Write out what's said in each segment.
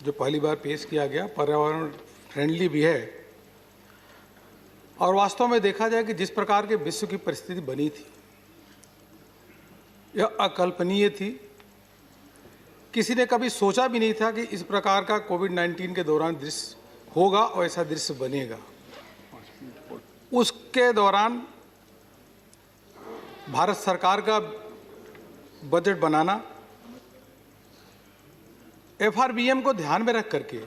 जो पहली बार पेश किया गया पर्यावरण फ्रेंडली भी है और वास्तव में देखा जाए कि जिस प्रकार के विश्व की परिस्थिति बनी थी यह अकल्पनीय थी। किसी ने कभी सोचा भी नहीं था कि इस प्रकार का कोविड-19 के दौरान दृश्य होगा और ऐसा दृश्य बनेगा। उसके दौरान भारत सरकार का बजट बनाना, एफआरबीएम को ध्यान में रख करके,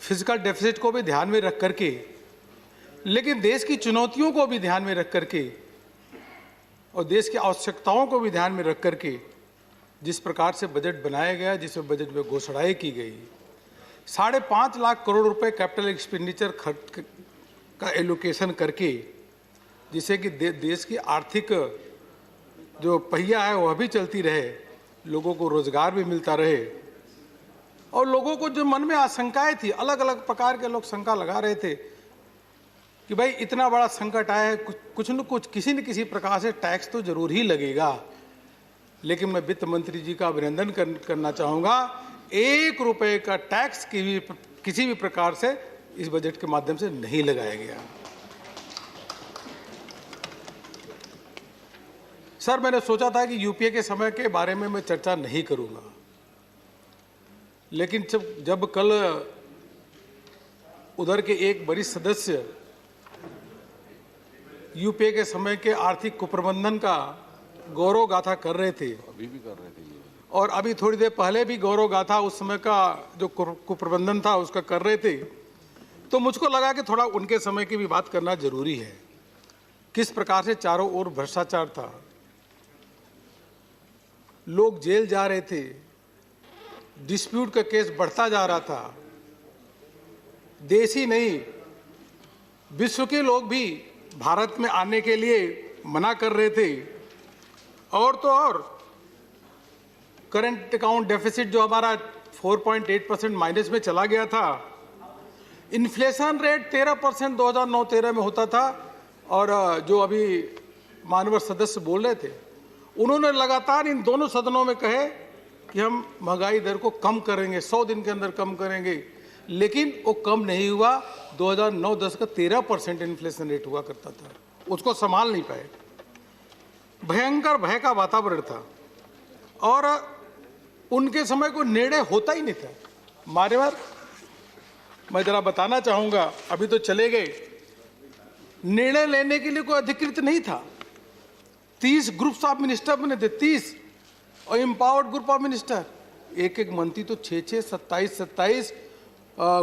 फिजिकल डेफिसिट को भी ध्यान में रख करके, लेकिन देश की चुनौतियों को भी ध्यान में रख करके और देश की आवश्यकताओं को भी ध्यान में रख करके जिस प्रकार से बजट बनाया गया, जिस बजट में घोषणाएं की गई, 5.5 लाख करोड़ रुपए कैपिटल एक्सपेंडिचर खर्च का एलोकेशन करके, जिससे कि देश की आर्थिक जो पहिया है वह भी चलती रहे, लोगों को रोजगार भी मिलता रहे और लोगों को जो मन में आशंकाएं थी, अलग अलग प्रकार के लोग शंका लगा रहे थे कि भाई इतना बड़ा संकट आया है, कुछ न कुछ किसी न किसी प्रकार से टैक्स तो जरूर ही लगेगा। लेकिन मैं वित्त मंत्री जी का अभिनंदन करना चाहूँगा, 1 रुपए का टैक्स किसी भी प्रकार से इस बजट के माध्यम से नहीं लगाया गया। सर, मैंने सोचा था कि यूपीए के समय के बारे में मैं चर्चा नहीं करूँगा, लेकिन जब कल उधर के एक वरिष्ठ सदस्य यूपीए के समय के आर्थिक कुप्रबंधन का गौरव गाथा कर रहे थे, अभी भी कर रहे थे और अभी थोड़ी देर पहले भी गौरव गाथा उस समय का जो कुप्रबंधन था उसका कर रहे थे, तो मुझको लगा कि थोड़ा उनके समय की भी बात करना जरूरी है। किस प्रकार से चारों ओर भ्रष्टाचार था, लोग जेल जा रहे थे, डिस्प्यूट का केस बढ़ता जा रहा था, देश ही नहीं विश्व के लोग भी भारत में आने के लिए मना कर रहे थे। और तो और करंट अकाउंट डेफिसिट जो हमारा 4.8% माइनस में चला गया था, इन्फ्लेशन रेट 13% 2009-13 में होता था और जो अभी माननीय सदस्य बोल रहे थे, उन्होंने लगातार इन दोनों सदनों में कहे कि हम महंगाई दर को कम करेंगे, 100 दिन के अंदर कम करेंगे, लेकिन वो कम नहीं हुआ। 2009-10 का 13% इन्फ्लेशन रेट हुआ करता था, उसको संभाल नहीं पाए। भयंकर भय का वातावरण था और उनके समय कोई निर्णय होता ही नहीं था। मान्यवर, मैं जरा बताना चाहूँगा, अभी तो चले गए, निर्णय लेने के लिए कोई अधिकृत नहीं था। 30 ग्रुप्स ऑफ मिनिस्टर बने थे, 30 और एम्पावर्ड ग्रुप ऑफ मिनिस्टर, एक एक मंत्री तो 6-6, 27-27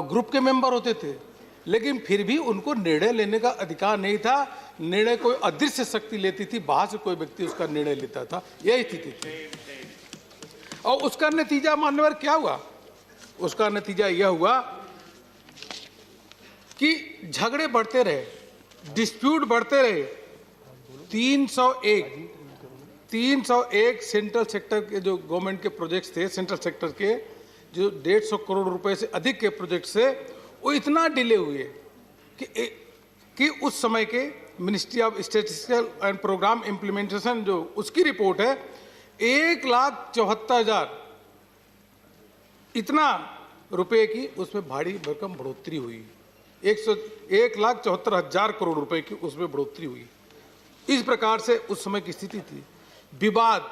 ग्रुप के मेंबर होते थे, लेकिन फिर भी उनको निर्णय लेने का अधिकार नहीं था। निर्णय कोई अदृश्य शक्ति लेती थी, बाहर से कोई व्यक्ति उसका निर्णय लेता था, यही स्थिति थी। और उसका नतीजा मान्यवर क्या हुआ? उसका नतीजा यह हुआ कि झगड़े बढ़ते रहे, डिस्प्यूट बढ़ते रहे। 301 सेंट्रल सेक्टर के जो गवर्नमेंट के प्रोजेक्ट्स थे, सेंट्रल सेक्टर के जो 150 करोड़ रुपए से अधिक के प्रोजेक्ट से, वो इतना डिले हुए कि उस समय के ministry of statistical and programme implementation जो उसकी रिपोर्ट है, 1,74,000 इतना रुपए की उसमें भारी भरकम बढ़ोतरी हुई। 1,74,000 करोड़ रुपए की उसमें बढ़ोतरी हुई। इस प्रकार से उस समय की स्थिति थी। विवाद,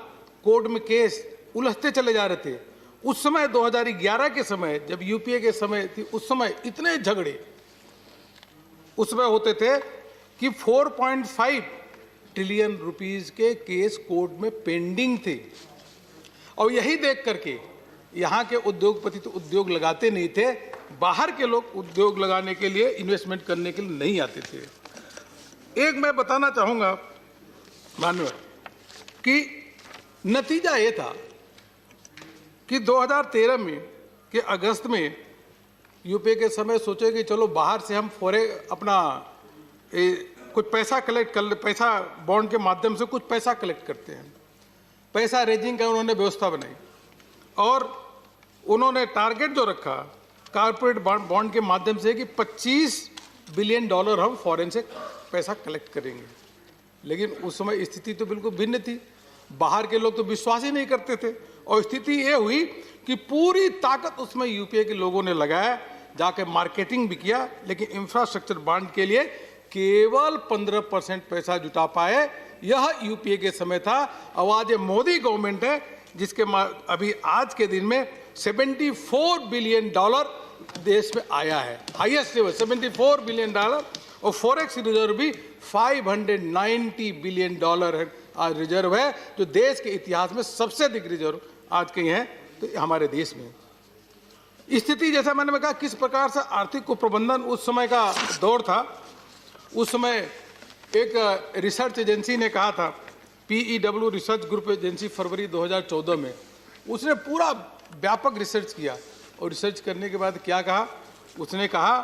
कोर्ट में केस उलझते चले जा रहे थे। उस समय 2011 के समय जब यूपीए के समय थी, उस समय इतने झगड़े उसमें होते थे कि 4.5 ट्रिलियन रुपीस के केस कोर्ट में पेंडिंग थे। और यही देख करके यहाँ के उद्योगपति तो उद्योग लगाते नहीं थे, बाहर के लोग उद्योग लगाने के लिए, इन्वेस्टमेंट करने के लिए नहीं आते थे। एक मैं बताना चाहूँगा माननीय कि नतीजा ये था कि 2013 में के अगस्त में यूपीए के समय सोचे कि चलो बाहर से हम अपना कुछ पैसा कलेक्ट कर ले, पैसा बॉन्ड के माध्यम से कुछ पैसा कलेक्ट करते हैं। पैसा रेजिंग का उन्होंने व्यवस्था बनाई और उन्होंने टारगेट जो रखा कॉर्पोरेट बॉन्ड के माध्यम से कि $25 बिलियन हम फॉरेन से पैसा कलेक्ट करेंगे। लेकिन उस समय स्थिति तो बिल्कुल भिन्न थी, बाहर के लोग तो विश्वास ही नहीं करते थे और स्थिति ये हुई कि पूरी ताकत उसमें यूपीए के लोगों ने लगाया, जाके मार्केटिंग भी किया, लेकिन इंफ्रास्ट्रक्चर बॉन्ड के लिए केवल 15% पैसा जुटा पाए। यह यूपीए के समय था। अब आज ये मोदी गवर्नमेंट है जिसके अभी आज के दिन में $74 बिलियन देश में आया है, हाईएस्ट लेवल $74 बिलियन, और फॉरेक्स रिजर्व भी $590 बिलियन है आज रिजर्व है, जो देश के इतिहास में सबसे अधिक रिजर्व आज के हैं तो हमारे देश में। स्थिति जैसा मैंने कहा किस प्रकार से आर्थिक कुप्रबंधन उस समय का दौर था। उस समय एक रिसर्च एजेंसी ने कहा था, PEW रिसर्च ग्रुप एजेंसी, फरवरी 2014 में उसने पूरा व्यापक रिसर्च किया, और रिसर्च करने के बाद क्या कहा, उसने कहा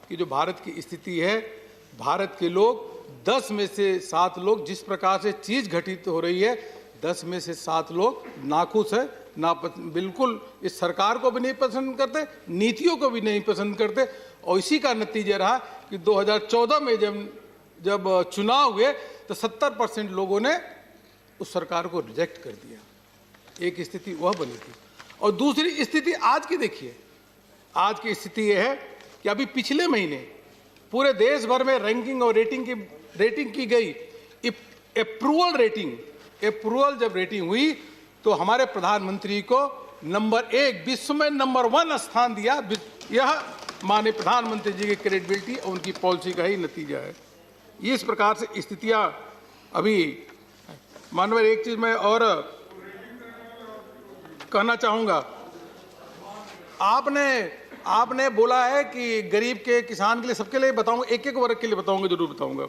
कि जो भारत की स्थिति है, भारत के लोग 10 में से 7 लोग जिस प्रकार से चीज घटित हो रही है, 10 में से 7 लोग नाखुश है, बिल्कुल इस सरकार को भी नहीं पसंद करते, नीतियों को भी नहीं पसंद करते। और इसी का नतीजा रहा कि 2014 में जब चुनाव हुए तो 70% लोगों ने उस सरकार को रिजेक्ट कर दिया। एक स्थिति वह बनी थी। और दूसरी स्थिति आज की देखिए, आज की स्थिति यह है कि अभी पिछले महीने पूरे देश भर में रैंकिंग और रेटिंग की गई, अप्रूवल जब रेटिंग हुई तो हमारे प्रधानमंत्री को नंबर 1 विश्व में नंबर 1 स्थान दिया। यह माननीय प्रधानमंत्री जी की क्रेडिबिलिटी और उनकी पॉलिसी का ही नतीजा है। इस प्रकार से स्थितियां अभी माननीय, एक चीज मैं और कहना चाहूंगा, आपने बोला है कि गरीब के, किसान के लिए, सबके लिए बताऊंगा, एक एक वर्ग के लिए बताऊंगा, जरूर बताऊंगा।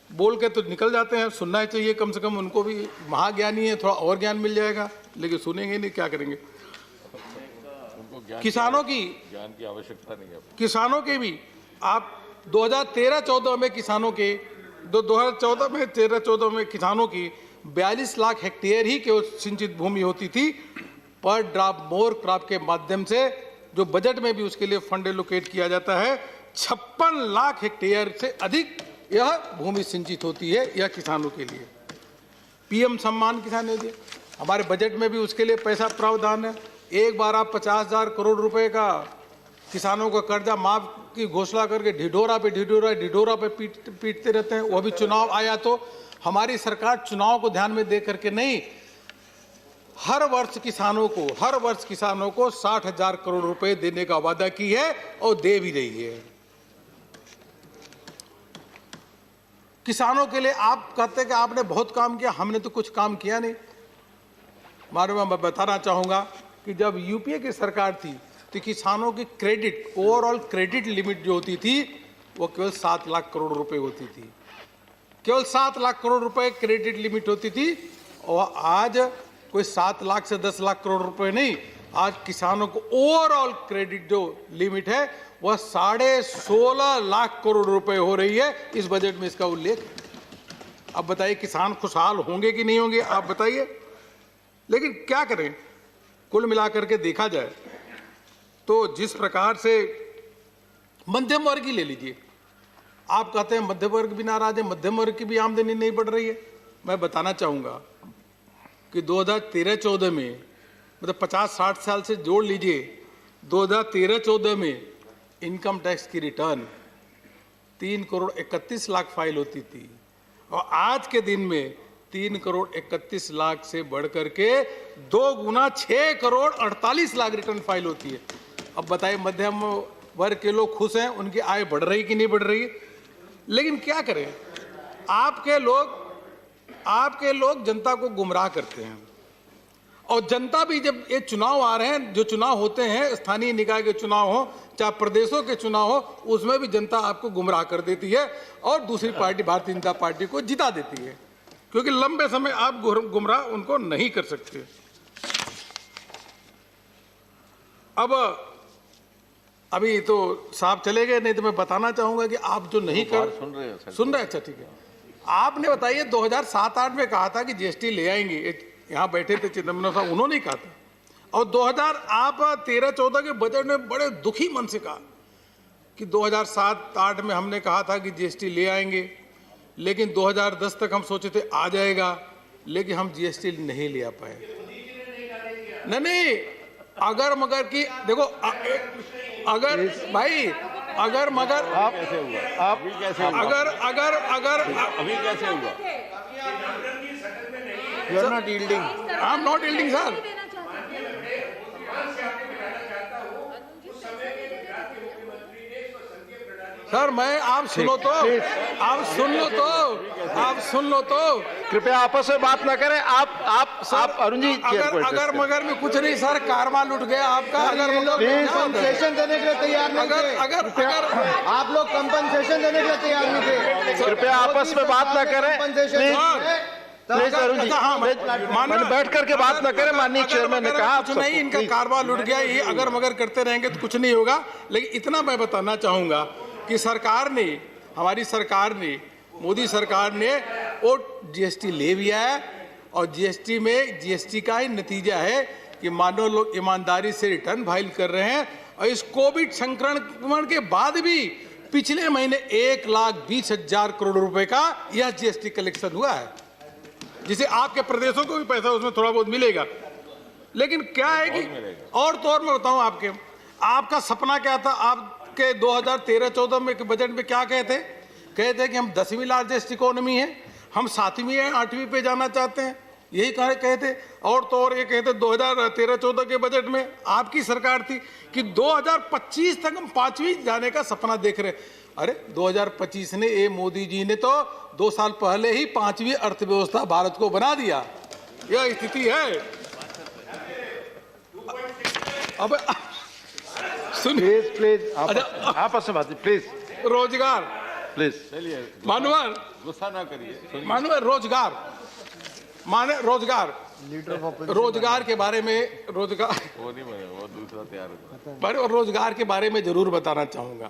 बोल के तो निकल जाते हैं, सुनना ही चाहिए, कम से कम उनको भी महाज्ञानी है, थोड़ा और ज्ञान मिल जाएगा, लेकिन सुनेंगे नहीं, क्या करेंगे। किसानों की ज्ञान की आवश्यकता नहीं है। किसानों के भी आप 2013-14 में किसानों के 2014 में किसानों की 42 लाख हेक्टेयर ही केवल सिंचित भूमि होती थी। पर ड्रॉप मोर क्रॉप के माध्यम से जो बजट में भी उसके लिए फंड एलोकेट किया जाता है, 56 लाख हेक्टेयर से अधिक यह भूमि सिंचित होती है, यह किसानों के लिए। PM सम्मान किसान निधि, हमारे बजट में भी उसके लिए पैसा प्रावधान है। एक बार आप 50,000 करोड़ रुपए का किसानों का कर्जा माफ की घोषणा करके ढिढोरा पे पीटते रहते हैं। वो भी चुनाव आया तो हमारी सरकार चुनाव को ध्यान में दे करके नहीं, हर वर्ष किसानों को 60,000 करोड़ रुपए देने का वादा की है और दे भी रही है। किसानों के लिए आप कहते हैं कि आपने बहुत काम किया, हमने तो कुछ काम किया नहीं। मालूम, मैं बताना चाहूंगा कि जब यूपीए की सरकार थी तो किसानों की क्रेडिट, ओवरऑल क्रेडिट लिमिट जो होती थी वो केवल 7 लाख करोड़ रुपए होती थी। केवल 7 लाख करोड़ रुपए क्रेडिट लिमिट होती थी। और आज कोई 7 लाख से 10 लाख करोड़ रुपए नहीं, आज किसानों को ओवरऑल क्रेडिट जो लिमिट है वह 16.5 लाख करोड़ रुपए हो रही है। इस बजट में इसका उल्लेख। अब बताइए किसान खुशहाल होंगे कि नहीं होंगे, आप बताइए। लेकिन क्या करें, कुल मिलाकर के देखा जाए तो जिस प्रकार से मध्यम वर्ग ही ले लीजिए, आप कहते हैं मध्यम वर्ग भी नाराज है, मध्यम वर्ग की भी आमदनी नहीं बढ़ रही है। मैं बताना चाहूंगा कि 2013-14 में, मतलब 50-60 साल से जोड़ लीजिए, 2013-14 में इनकम टैक्स की रिटर्न 3 करोड़ 31 लाख फाइल होती थी, और आज के दिन में 3 करोड़ 31 लाख से बढ़ करके 2 गुना 6 करोड़ 48 लाख रिटर्न फाइल होती है। अब बताइए मध्यम वर्ग के लोग खुश हैं, उनकी आय बढ़ रही कि नहीं बढ़ रही। लेकिन क्या करें, आपके लोग जनता को गुमराह करते हैं। और जनता भी, जब ये चुनाव आ रहे हैं, जो चुनाव होते हैं, स्थानीय निकाय के चुनाव हो चाहे प्रदेशों के चुनाव हो, उसमें भी जनता आपको गुमराह कर देती है और दूसरी पार्टी, भारतीय जनता पार्टी को जिता देती है, क्योंकि लंबे समय आप गुमराह उनको नहीं कर सकते। अब अभी तो साहब चले गए, नहीं तो मैं बताना चाहूंगा कि आप जो नहीं कर सुन रहे, अच्छा ठीक है। आपने बताइए 2007-8 में कहा था कि जीएसटी ले आएंगे, यहाँ बैठे थे चिदम्बरम साहब, उन्होंने कहा था। और 2013-14 के बजट में बड़े दुखी मन से कहा कि 2007-8 में हमने कहा था कि जीएसटी ले आएंगे, लेकिन 2010 तक हम सोचे थे आ जाएगा, लेकिन हम जीएसटी नहीं ले आ पाए। नहीं, अगर मगर की देखो अगर भाई अगर मगर आप कैसे हुआ? आप भी कैसे हुआ? अगर अभी कैसे हुआ? You are not yielding. I am not yielding sir. Sir मैं आप सुन लो तो कृपया आपस में बात ना करें। आप अरुण जी अगर मगर में कुछ नहीं सर, कारवा लुट गया आपका। अगर कंपनसेशन देने के लिए तैयार नहीं थे। अगर आप लोग कंपनसेशन देने के लिए तैयार नहीं थे। कृपया आपस में बात ना करें प्लीज। अरुण जी बैठ करके बात ना करें। माननीय चेयरमैन ने कहा कुछ नहीं, इनका कारवा लुट गया। ये अगर मगर करते रहेंगे तो कुछ नहीं होगा। लेकिन इतना मैं बताना चाहूंगा कि सरकार ने, हमारी सरकार ने, मोदी सरकार ने वो जीएसटी ले लिया है और जीएसटी में जीएसटी का ही नतीजा है कि मानव लोग ईमानदारी से रिटर्न फाइल कर रहे हैं। और इस कोविड संक्रमण के बाद भी पिछले महीने 1,20,000 करोड़ रुपए का यह जीएसटी कलेक्शन हुआ है, जिसे आपके प्रदेशों को भी पैसा उसमें थोड़ा बहुत मिलेगा। लेकिन क्या है कि और तो और मैं बताऊं आपका सपना क्या था? आपके 2013-14 में बजट में क्या कहते कि हम 10वीं लार्जेस्ट इकोनॉमी है, हम 7वीं या 8वीं पे जाना चाहते हैं, यही कहते। और तो और ये कहते 2013-14 के बजट में आपकी सरकार थी कि 2025 तक हम 5वीं जाने का सपना देख रहे। अरे 2025 ने ये मोदी जी ने तो 2 साल पहले ही 5वीं अर्थव्यवस्था भारत को बना दिया। यह स्थिति है। अब सुनिए प्लीज आपस में बात प्लीज। रोजगार प्लीज मानवर गुस्सा ना करिए। मानवर रोजगार के बारे में वो दूसरा तैयार रोजगार के बारे में जरूर बताना चाहूंगा।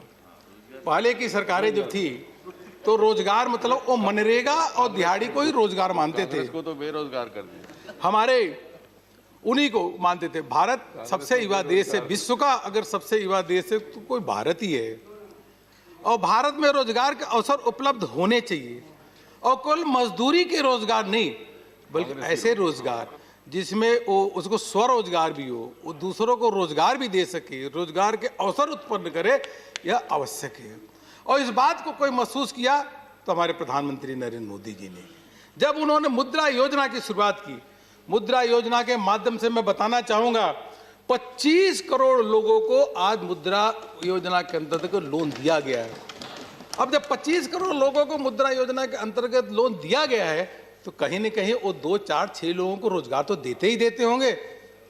पहले की सरकारें जब थी तो रोजगार मतलब वो मनरेगा और दिहाड़ी को ही रोजगार मानते थे। इसको तो बेरोजगार कर दिया। हमारे उन्हीं को मानते थे। भारत सबसे युवा देश है, विश्व का अगर सबसे युवा देश है तो कोई भारत ही है। और भारत में रोजगार के अवसर उपलब्ध होने चाहिए और केवल मजदूरी के रोजगार नहीं, बल्कि ऐसे रोजगार जिसमें वो उसको स्वरोजगार भी हो, वो दूसरों को रोजगार भी दे सके, रोजगार के अवसर उत्पन्न करे, यह आवश्यक है। और इस बात को कोई महसूस किया तो हमारे प्रधानमंत्री नरेंद्र मोदी जी ने, जब उन्होंने मुद्रा योजना की शुरुआत की। मुद्रा योजना के माध्यम से मैं बताना चाहूंगा 25 करोड़ लोगों को आज मुद्रा योजना के अंतर्गत लोन दिया गया है। अब जब 25 करोड़ लोगों को मुद्रा योजना के अंतर्गत लोन दिया गया है तो कहीं न कहीं वो 2, 4, 6 लोगों को रोजगार तो देते ही देते होंगे।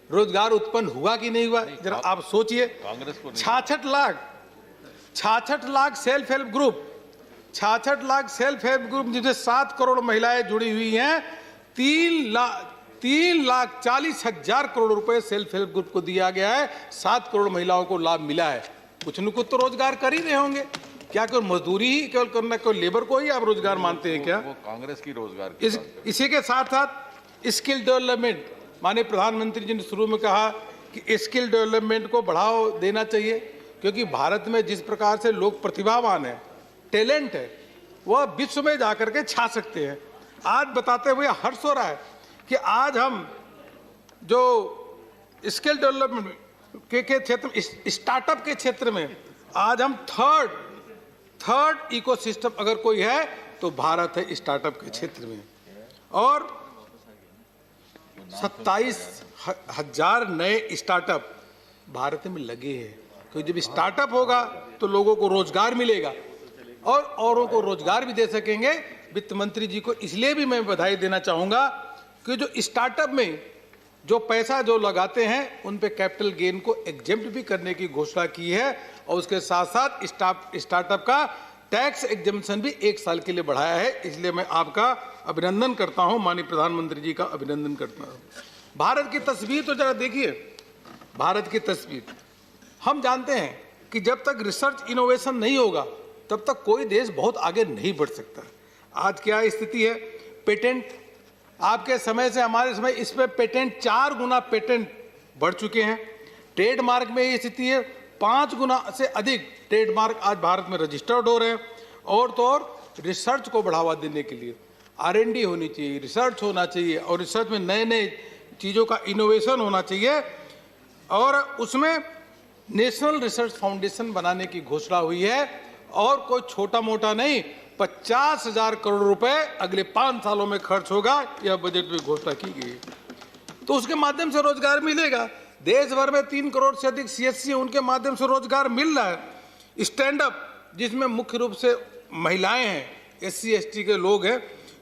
रोजगार उत्पन्न हुआ कि नहीं हुआ, जरा आप सोचिए। 66 lakh self help group, 66 lakh self help group जिसमें 7 करोड़ महिलाएं जुड़ी हुई हैं। 3,40,000 करोड़ रुपए सेल्फ हेल्प ग्रुप को दिया गया है। 7 करोड़ महिलाओं को लाभ मिला है। कुछ न कुछ तो रोजगार कर ही रहे होंगे। क्या केवल मजदूरी ही केवल करना, कोई लेबर को ही आप रोजगार मानते हैं क्या? वो कांग्रेस की रोजगार इसी के साथ साथ स्किल डेवलपमेंट, माननीय प्रधानमंत्री जी ने शुरू में कहा कि स्किल डेवलपमेंट को बढ़ावा देना चाहिए, क्योंकि भारत में जिस प्रकार से लोग प्रतिभावान है, टैलेंट है, वह विश्व में जाकर के छा सकते हैं। आज बताते हुए हर्ष हो रहा है कि आज हम जो स्किल डेवलपमेंट के क्षेत्र में, स्टार्टअप के क्षेत्र में आज हम थर्ड इकोसिस्टम अगर कोई है तो भारत है स्टार्टअप के क्षेत्र में। और 27,000 नए स्टार्टअप भारत में लगे हैं, क्योंकि जब स्टार्टअप होगा तो लोगों को रोजगार मिलेगा और औरों को रोजगार भी दे सकेंगे। वित्त मंत्री जी को इसलिए भी मैं बधाई देना चाहूंगा कि जो स्टार्टअप में जो पैसा जो लगाते हैं उन पे कैपिटल गेन को एग्जेम्प्ट भी करने की घोषणा की है और उसके साथ साथ स्टार्टअप का टैक्स एग्जेम्पशन भी 1 साल के लिए बढ़ाया है। इसलिए मैं आपका अभिनंदन करता हूं, माननीय प्रधानमंत्री जी का अभिनंदन करता हूं। भारत की तस्वीर तो जरा देखिए, भारत की तस्वीर। हम जानते हैं कि जब तक रिसर्च इनोवेशन नहीं होगा तब तक कोई देश बहुत आगे नहीं बढ़ सकता। आज क्या स्थिति है? पेटेंट, आपके समय से हमारे समय इस पे पेटेंट 4 गुना पेटेंट बढ़ चुके हैं। ट्रेडमार्क में ये स्थिति है, 5 गुना से अधिक ट्रेडमार्क आज भारत में रजिस्टर्ड हो रहे हैं। और तो और रिसर्च को बढ़ावा देने के लिए R&D होनी चाहिए, रिसर्च होना चाहिए और रिसर्च में नए नए चीज़ों का इनोवेशन होना चाहिए। और उसमें नेशनल रिसर्च फाउंडेशन बनाने की घोषणा हुई है और कोई छोटा मोटा नहीं, 50,000 करोड़ रुपए अगले 5 सालों में खर्च होगा, यह बजट में घोषणा की गई है। तो उसके माध्यम से रोजगार मिलेगा। देश भर में 3 करोड़ से अधिक सीएससी, उनके माध्यम से रोजगार मिल रहा है। स्टैंड अप, जिसमें मुख्य रूप से महिलाएं हैं, एससी एसटी के लोग हैं,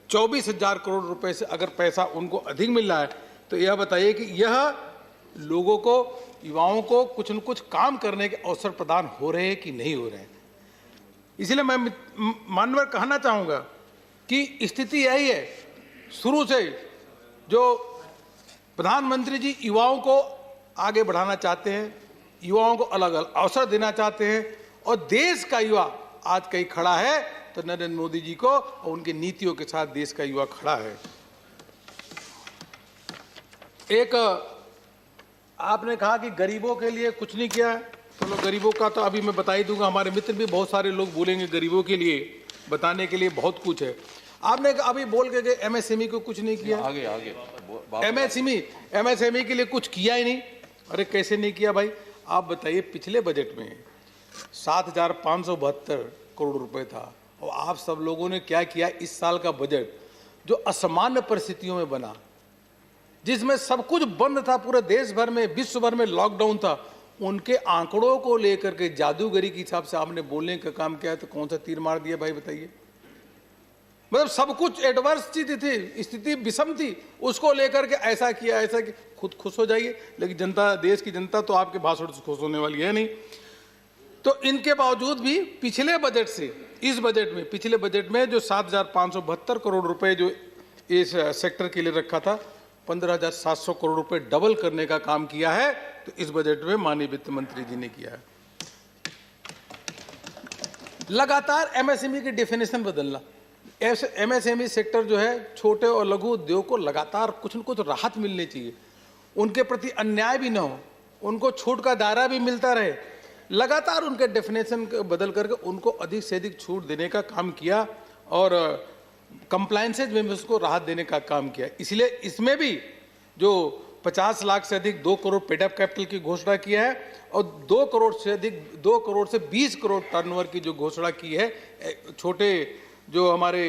24,000 करोड़ रुपए से अगर पैसा उनको अधिक मिल रहा है, तो यह बताइए कि यह लोगों को, युवाओं को कुछ न कुछ काम करने के अवसर प्रदान हो रहे हैं कि नहीं हो रहे हैं। इसलिए मैं मानवर कहना चाहूँगा कि स्थिति यही है। शुरू से जो प्रधानमंत्री जी युवाओं को आगे बढ़ाना चाहते हैं, युवाओं को अलग अलग अवसर देना चाहते हैं, और देश का युवा आज कहीं खड़ा है तो नरेंद्र मोदी जी को और उनकी नीतियों के साथ देश का युवा खड़ा है। एक आपने कहा कि गरीबों के लिए कुछ नहीं किया। चलो गरीबों का तो अभी मैं बता ही दूंगा, हमारे मित्र भी बहुत सारे लोग बोलेंगे गरीबों के लिए बताने के लिए बहुत कुछ है। आपने अभी बोल के एमएसएमई को कुछ नहीं किया, आगे एमएसएमई के लिए कुछ किया ही नहीं। अरे कैसे नहीं किया भाई, आप बताइए। पिछले बजट में 7,572 करोड़ रुपए था, और आप सब लोगों ने क्या किया। इस साल का बजट जो असामान्य परिस्थितियों में बना, जिसमें सब कुछ बंद था, पूरे देश भर में, विश्व भर में लॉकडाउन था, उनके आंकड़ों को लेकर के जादूगरी के हिसाब से आपने बोलने का काम किया है। तो कौन सा तीर मार दिया भाई बताइए। मतलब सब कुछ एडवर्स स्थिति थी, स्थिति विषम थी, उसको लेकर के ऐसा किया ऐसा कि खुद खुश हो जाइए, लेकिन जनता, देश की जनता तो आपके भाषण से खुश होने वाली है नहीं। तो इनके बावजूद भी पिछले बजट से इस बजट में, पिछले बजट में जो 7,572 करोड़ रुपए जो इस सेक्टर के लिए रखा था, 15,700 करोड़ रुपए डबल करने का काम किया है। तो इस बजट में माननीय वित्त मंत्री जी ने किया है। लगातार एमएसएमई की डेफिनेशन बदलना। एमएसएमई सेक्टर जो है, छोटे और लघु उद्योग को लगातार कुछ न कुछ राहत मिलनी चाहिए, उनके प्रति अन्याय भी न हो, उनको छूट का दायरा भी मिलता रहे। लगातार उनके डेफिनेशन बदल करके उनको अधिक से अधिक छूट देने का काम किया और कंप्लायंसेज में उसको राहत देने का काम किया। इसलिए इसमें भी जो 50 लाख से अधिक 2 करोड़ पेडअप कैपिटल की घोषणा किया है, और 2 करोड़ से अधिक 2 करोड़ से 20 करोड़ टर्नओवर की जो घोषणा की है। छोटे जो हमारे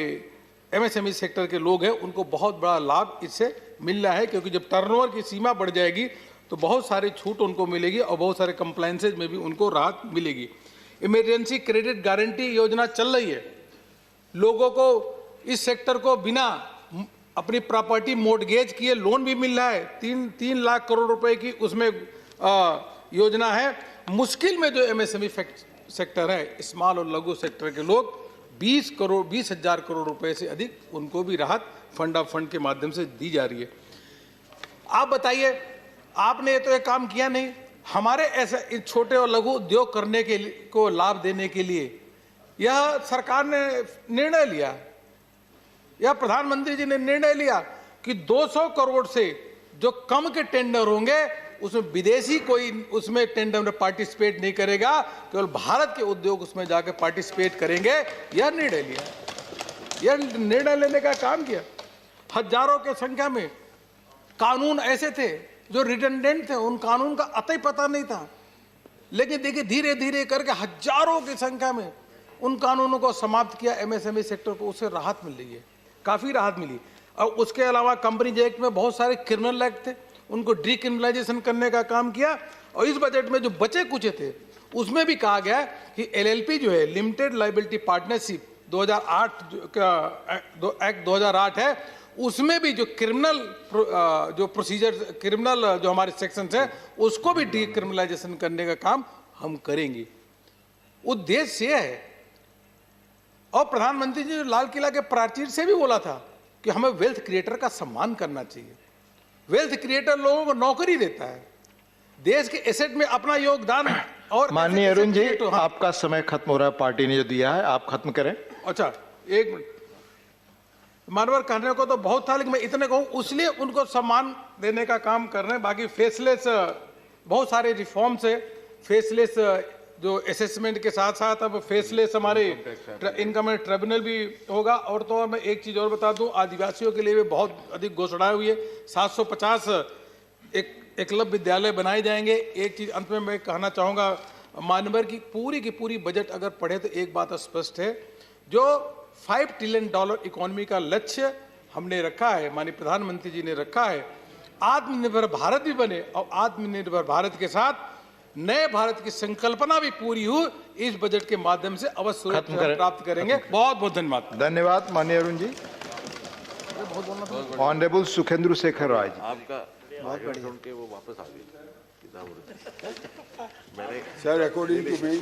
एमएसएमई सेक्टर के लोग हैं, उनको बहुत बड़ा लाभ इससे मिल रहा है, क्योंकि जब टर्नओवर की सीमा बढ़ जाएगी तो बहुत सारी छूट उनको मिलेगी और बहुत सारे कंप्लायंसेज में भी उनको राहत मिलेगी। इमरजेंसी क्रेडिट गारंटी योजना चल रही है। लोगों को, इस सेक्टर को बिना अपनी प्रॉपर्टी मोर्टगेज किए लोन भी मिल रहा है। 3 लाख करोड़ रुपए की उसमें योजना है। मुश्किल में जो एमएसएमई सेक्टर है, स्मॉल और लघु सेक्टर के लोग, 20,000 करोड़ रुपए से अधिक उनको भी राहत फंड ऑफ फंड के माध्यम से दी जा रही है। आप बताइए, आपने तो एक काम किया नहीं। हमारे ऐसे छोटे और लघु उद्योग करने के को लाभ देने के लिए यह सरकार ने निर्णय लिया, या प्रधानमंत्री जी ने निर्णय लिया कि 200 करोड़ से जो कम के टेंडर होंगे उसमें विदेशी कोई उसमें टेंडर में पार्टिसिपेट नहीं करेगा, केवल भारत के उद्योग उसमें जाकर पार्टिसिपेट करेंगे। यह निर्णय लिया, यह निर्णय लेने का काम किया। हजारों के संख्या में कानून ऐसे थे जो रिडंडेंट थे, उन कानून का अतः पता नहीं था, लेकिन देखिए धीरे धीरे करके हजारों की संख्या में उन कानूनों को समाप्त किया। एमएसएमई सेक्टर को उससे राहत मिल रही है, काफी राहत मिली। और उसके अलावा कंपनीज एक्ट में बहुत सारे क्रिमिनल एक्ट थे, उनको डिक्रिमिनलाइजेशन करने का काम किया। और इस बजट में जो बचे कुचे थे उसमें भी कहा गया कि एलएलपी जो है, लिमिटेड लायबिलिटी पार्टनरशिप 2008 का एक्ट 2008 है, उसमें भी जो क्रिमिनल जो प्रोसीजर, क्रिमिनल जो हमारे सेक्शंस है, उसको भी डिक्रिमिनलाइजेशन करने का काम हम करेंगे। उद्देश्य यह है। और प्रधानमंत्री जी लाल किला के प्राचीर से भी बोला था कि हमें वेल्थ क्रिएटर का सम्मान करना चाहिए। वेल्थ क्रिएटर लोगों को नौकरी देता है, देश के एसेट में अपना योगदान। और माननीय अरुण जी, आपका समय खत्म हो रहा है, पार्टी ने जो दिया है आप खत्म करें। अच्छा, एक मिनट। मानवर कहने को तो बहुत था, लेकिन मैं इतने कहूं, इसलिए उनको सम्मान देने का काम कर रहे हैं। बाकी फेसलेस बहुत सारे रिफॉर्म्स है। फेसलेस जो असेसमेंट के साथ साथ अब फेसलेस हमारे इनकम ट्रिब्यूनल भी होगा। और तो मैं एक चीज और बता दूं, आदिवासियों के लिए भी बहुत अधिक घोषणाएं हुई है। 750 एक एकलव्य विद्यालय बनाए जाएंगे। एक चीज अंत में मैं कहना चाहूंगा, मानवर की पूरी बजट अगर पढ़े तो एक बात स्पष्ट है, जो $5 ट्रिलियन इकोनॉमी का लक्ष्य हमने रखा है, माननीय प्रधानमंत्री जी ने रखा है, आत्मनिर्भर भारत भी बने और आत्मनिर्भर भारत के साथ नए भारत की संकल्पना भी पूरी हो, इस बजट के माध्यम से अवश्य प्राप्त करेंगे। बहुत बहुत धन्यवाद। धन्यवाद माननीय अरुण जी। ऑनरेबल सुखेंद्र शेखर राय जी। आपका सुन के वो वापस आ गए। Sir, according to me,